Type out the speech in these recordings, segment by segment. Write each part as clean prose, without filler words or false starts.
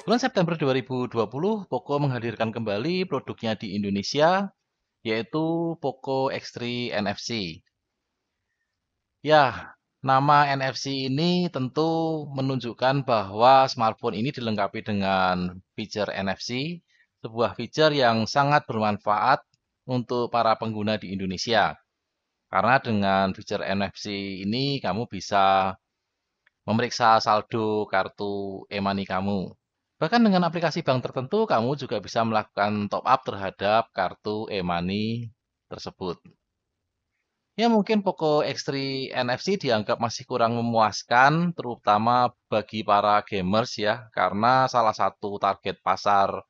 Bulan September 2020, Poco menghadirkan kembali produknya di Indonesia, yaitu Poco X3 NFC. Ya, nama NFC ini tentu menunjukkan bahwa smartphone ini dilengkapi dengan fitur NFC, sebuah fitur yang sangat bermanfaat untuk para pengguna di Indonesia. Karena dengan fitur NFC ini kamu bisa memeriksa saldo kartu e-money kamu. Bahkan dengan aplikasi bank tertentu, kamu juga bisa melakukan top up terhadap kartu e-money tersebut. Ya mungkin Poco X3 NFC dianggap masih kurang memuaskan, terutama bagi para gamers ya, karena salah satu target pasar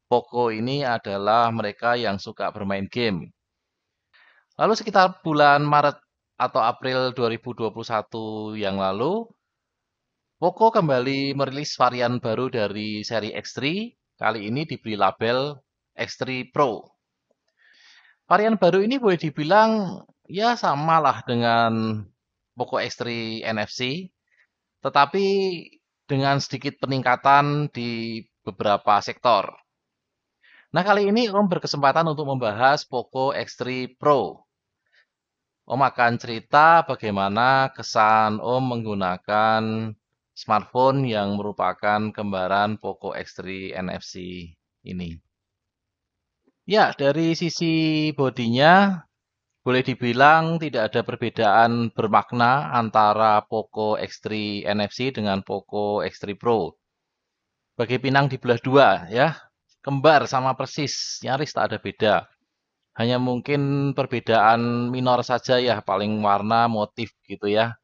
Poco ini adalah mereka yang suka bermain game. Lalu sekitar bulan Maret atau April 2021 yang lalu, Poco kembali merilis varian baru dari seri X3, kali ini diberi label X3 Pro. Varian baru ini boleh dibilang ya samalah dengan Poco X3 NFC, tetapi dengan sedikit peningkatan di beberapa sektor. Nah, kali ini Om berkesempatan untuk membahas Poco X3 Pro. Om akan cerita bagaimana kesan Om menggunakan smartphone yang merupakan kembaran Poco X3 NFC ini. Ya, dari sisi bodinya, boleh dibilang tidak ada perbedaan bermakna antara Poco X3 NFC dengan Poco X3 Pro. Bagi pinang dibelah dua ya, kembar sama persis, nyaris tak ada beda. Hanya mungkin perbedaan minor saja ya, paling warna, motif gitu ya.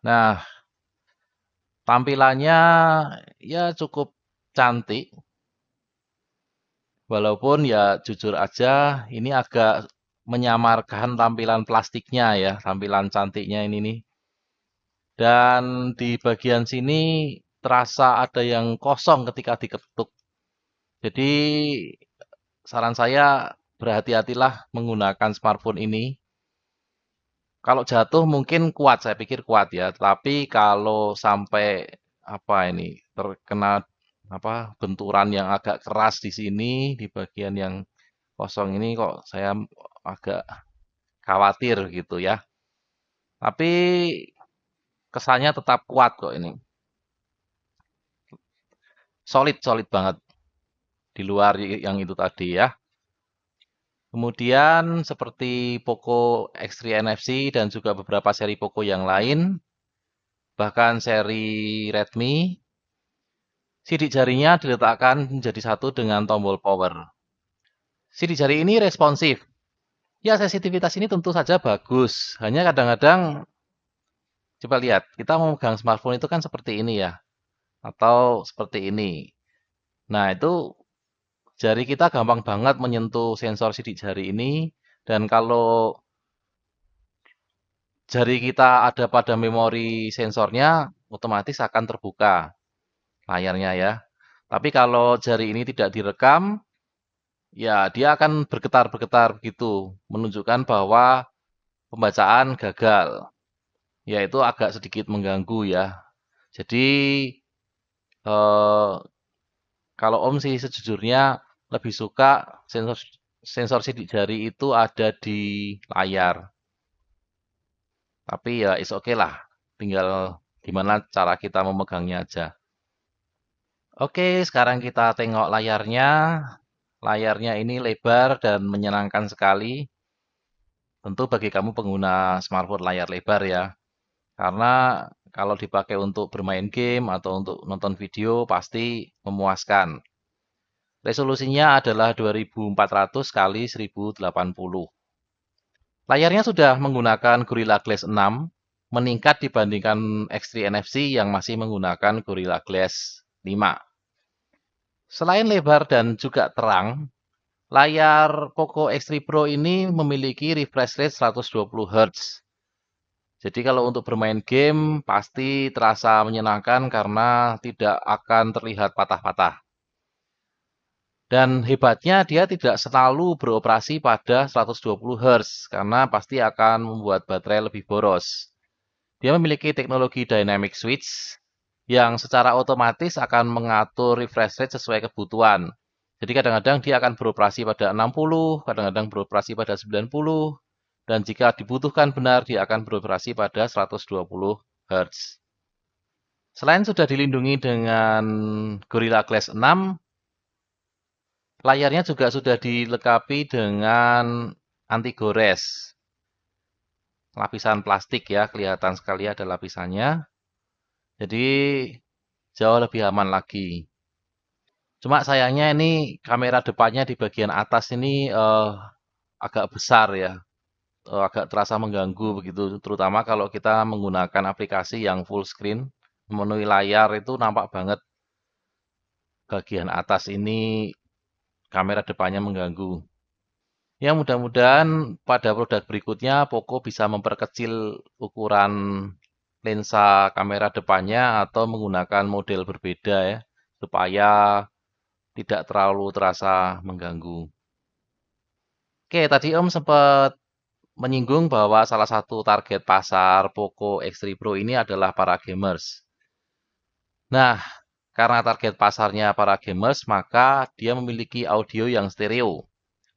Nah, tampilannya ya cukup cantik. Walaupun ya jujur aja ini agak menyamarkan tampilan plastiknya ya, tampilan cantiknya ini nih. Dan di bagian sini terasa ada yang kosong ketika diketuk. Jadi saran saya berhati-hatilah menggunakan smartphone ini. Kalau jatuh mungkin kuat, saya pikir kuat ya. Tapi kalau sampai apa ini terkena apa benturan yang agak keras di sini di bagian yang kosong ini kok saya agak khawatir gitu ya. Tapi kesannya tetap kuat kok ini. Solid, solid banget di luar yang itu tadi ya. Kemudian seperti Poco X3 NFC dan juga beberapa seri Poco yang lain, bahkan seri Redmi, sidik jarinya diletakkan menjadi satu dengan tombol power. Sidik jari ini responsif. Ya, sensitivitas ini tentu saja bagus. Hanya kadang-kadang, coba lihat, kita memegang smartphone itu kan seperti ini ya, atau seperti ini. Nah, itu jari kita gampang banget menyentuh sensor sidik jari ini, dan kalau jari kita ada pada memori sensornya, otomatis akan terbuka layarnya ya. Tapi kalau jari ini tidak direkam, ya dia akan bergetar-bergetar begitu, menunjukkan bahwa pembacaan gagal. Ya itu agak sedikit mengganggu ya. Jadi eh, kalau Om sih sejujurnya lebih suka sensor sensor sidik jari itu ada di layar. Tapi ya is oke lah. Tinggal gimana cara kita memegangnya aja. Oke, sekarang kita tengok layarnya. Layarnya ini lebar dan menyenangkan sekali. Tentu bagi kamu pengguna smartphone layar lebar ya. Karena kalau dipakai untuk bermain game atau untuk nonton video pasti memuaskan. Resolusinya adalah 2400 kali 1080. Layarnya sudah menggunakan Gorilla Glass 6, meningkat dibandingkan X3 NFC yang masih menggunakan Gorilla Glass 5. Selain lebar dan juga terang, layar Poco X3 Pro ini memiliki refresh rate 120 Hz. Jadi kalau untuk bermain game pasti terasa menyenangkan karena tidak akan terlihat patah-patah. Dan hebatnya dia tidak selalu beroperasi pada 120 Hz karena pasti akan membuat baterai lebih boros. Dia memiliki teknologi dynamic switch yang secara otomatis akan mengatur refresh rate sesuai kebutuhan. Jadi kadang-kadang dia akan beroperasi pada 60, kadang-kadang beroperasi pada 90, dan jika dibutuhkan benar dia akan beroperasi pada 120 Hz. Selain sudah dilindungi dengan Gorilla Glass 6, layarnya juga sudah dilengkapi dengan anti gores. Lapisan plastik ya, kelihatan sekali ada lapisannya. Jadi jauh lebih aman lagi. Cuma sayangnya ini kamera depannya di bagian atas ini agak besar ya, agak terasa mengganggu begitu. Terutama kalau kita menggunakan aplikasi yang full screen, memenuhi layar itu nampak banget bagian atas ini kamera depannya mengganggu. Ya mudah-mudahan pada produk berikutnya Poco bisa memperkecil ukuran lensa kamera depannya atau menggunakan model berbeda ya, supaya tidak terlalu terasa mengganggu. Oke, tadi Om sempat menyinggung bahwa salah satu target pasar Poco X3 Pro ini adalah para gamers. Nah, karena target pasarnya para gamers, maka dia memiliki audio yang stereo.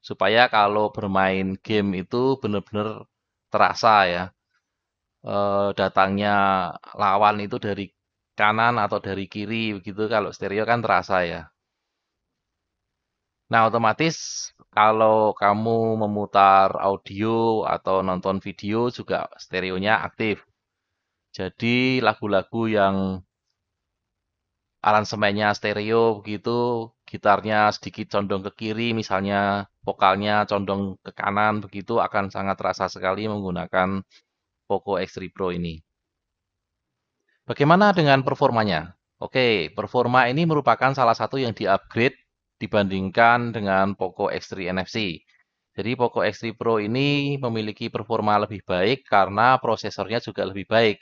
Supaya kalau bermain game itu benar-benar terasa ya. Datangnya lawan itu dari kanan atau dari kiri begitu, kalau stereo kan terasa ya. Nah, otomatis kalau kamu memutar audio atau nonton video juga stereonya aktif. Jadi lagu-lagu yang aransemennya stereo begitu, gitarnya sedikit condong ke kiri, misalnya vokalnya condong ke kanan begitu akan sangat terasa sekali menggunakan Poco X3 Pro ini. Bagaimana dengan performanya? Oke, performa ini merupakan salah satu yang di-upgrade dibandingkan dengan Poco X3 NFC. Jadi Poco X3 Pro ini memiliki performa lebih baik karena prosesornya juga lebih baik.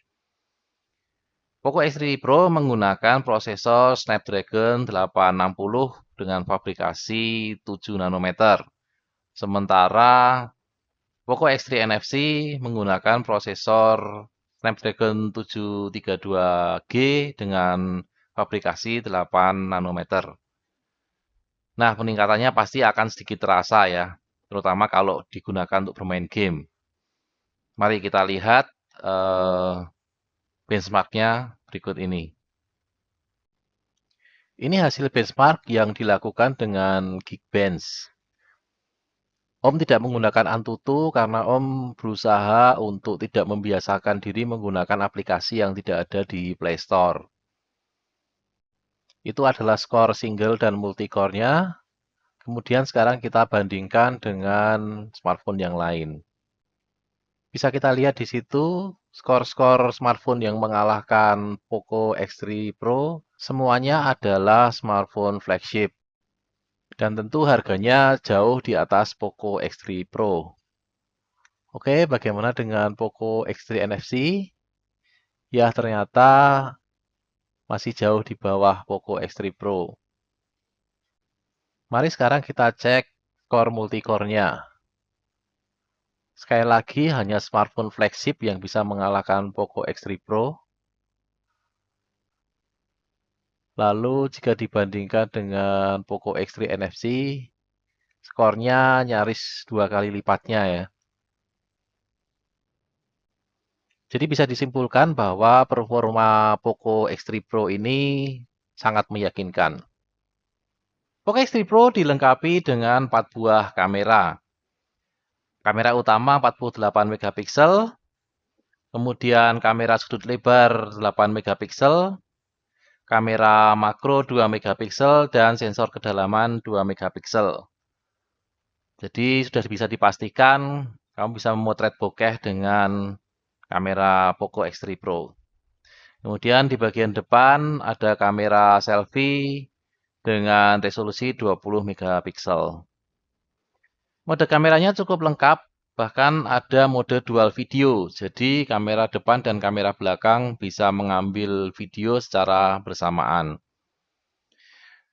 Poco X3 Pro menggunakan prosesor Snapdragon 860 dengan fabrikasi 7 nanometer. Sementara Poco X3 NFC menggunakan prosesor Snapdragon 732G dengan fabrikasi 8 nanometer. Nah, peningkatannya pasti akan sedikit terasa ya, terutama kalau digunakan untuk bermain game. Mari kita lihat benchmarknya berikut ini. Ini hasil benchmark yang dilakukan dengan Geekbench. Om tidak menggunakan Antutu karena Om berusaha untuk tidak membiasakan diri menggunakan aplikasi yang tidak ada di Play Store. Itu adalah skor single dan multicore-nya. Kemudian sekarang kita bandingkan dengan smartphone yang lain. Bisa kita lihat di situ skor-skor smartphone yang mengalahkan Poco X3 Pro semuanya adalah smartphone flagship. Dan tentu harganya jauh di atas Poco X3 Pro. Oke, bagaimana dengan Poco X3 NFC? Ya, ternyata masih jauh di bawah Poco X3 Pro. Mari sekarang kita cek skor multicore-nya. Sekali lagi, hanya smartphone flagship yang bisa mengalahkan Poco X3 Pro. Lalu jika dibandingkan dengan Poco X3 NFC, skornya nyaris 2 kali lipatnya ya. Jadi bisa disimpulkan bahwa performa Poco X3 Pro ini sangat meyakinkan. Poco X3 Pro dilengkapi dengan 4 buah kamera. Kamera utama 48 megapiksel, kemudian kamera sudut lebar 8 megapiksel, kamera makro 2 megapiksel, dan sensor kedalaman 2 megapiksel. Jadi sudah bisa dipastikan kamu bisa memotret bokeh dengan kamera Poco X3 Pro. Kemudian di bagian depan ada kamera selfie dengan resolusi 20 megapiksel. Mode kameranya cukup lengkap, bahkan ada mode dual video. Jadi kamera depan dan kamera belakang bisa mengambil video secara bersamaan.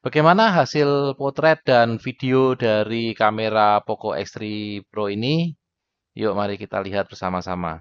Bagaimana hasil potret dan video dari kamera Poco X3 Pro ini? Yuk mari kita lihat bersama-sama.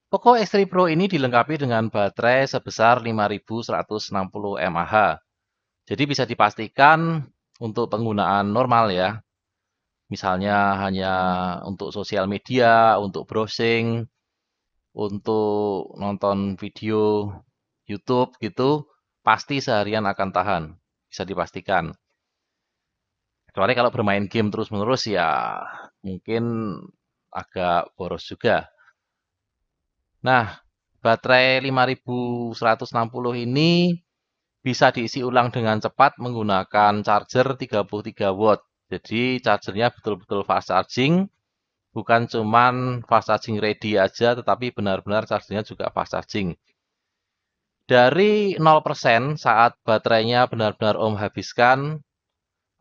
Poco X3 Pro ini dilengkapi dengan baterai sebesar 5160 mAh. Jadi bisa dipastikan untuk penggunaan normal ya. Misalnya hanya untuk sosial media, untuk browsing, untuk nonton video YouTube gitu, pasti seharian akan tahan. Bisa dipastikan. Kecuali kalau bermain game terus-menerus ya mungkin agak boros juga. Nah, baterai 5160 ini bisa diisi ulang dengan cepat menggunakan charger 33 watt. Jadi chargernya betul-betul fast charging, bukan cuman fast charging ready aja, tetapi benar-benar chargernya juga fast charging. Dari 0% saat baterainya benar-benar Om habiskan,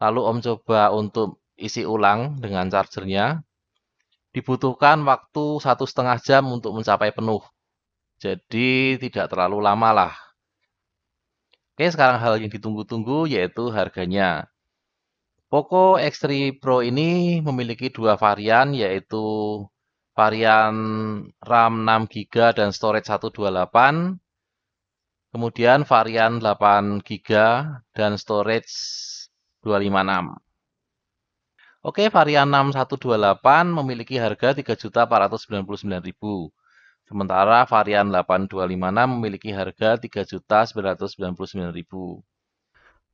lalu Om coba untuk isi ulang dengan chargernya, dibutuhkan waktu 1,5 jam untuk mencapai penuh. Jadi tidak terlalu lama lah. Oke, sekarang hal yang ditunggu-tunggu yaitu harganya. Poco X3 Pro ini memiliki dua varian, yaitu varian RAM 6 GB dan storage 128, kemudian varian 8 GB dan storage 256. Oke, varian 6128 memiliki harga 3.499.000. Sementara varian 8256 memiliki harga 3.999.000.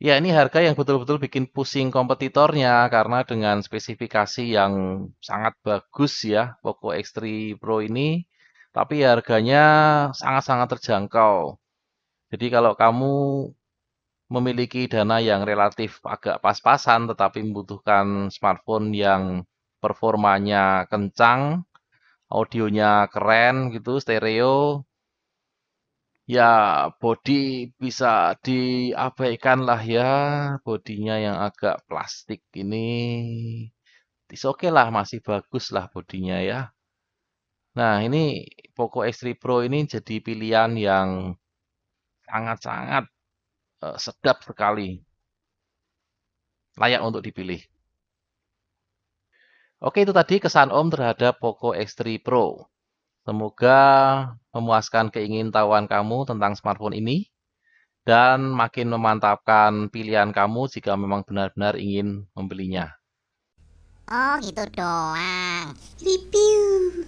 Ya, ini harga yang betul-betul bikin pusing kompetitornya karena dengan spesifikasi yang sangat bagus ya, Poco X3 Pro ini, tapi harganya sangat-sangat terjangkau. Jadi kalau kamu memiliki dana yang relatif agak pas-pasan tetapi membutuhkan smartphone yang performanya kencang, audionya keren gitu, stereo, ya body bisa diabaikan lah ya. Bodinya yang agak plastik ini. Is oke lah, masih bagus lah bodinya ya. Nah ini Poco X3 Pro ini jadi pilihan yang sangat-sangat sedap sekali. Layak untuk dipilih. Oke, itu tadi kesan Om terhadap Poco X3 Pro. Semoga memuaskan keingintahuan kamu tentang smartphone ini dan makin memantapkan pilihan kamu jika memang benar-benar ingin membelinya. Oh gitu doang. Review.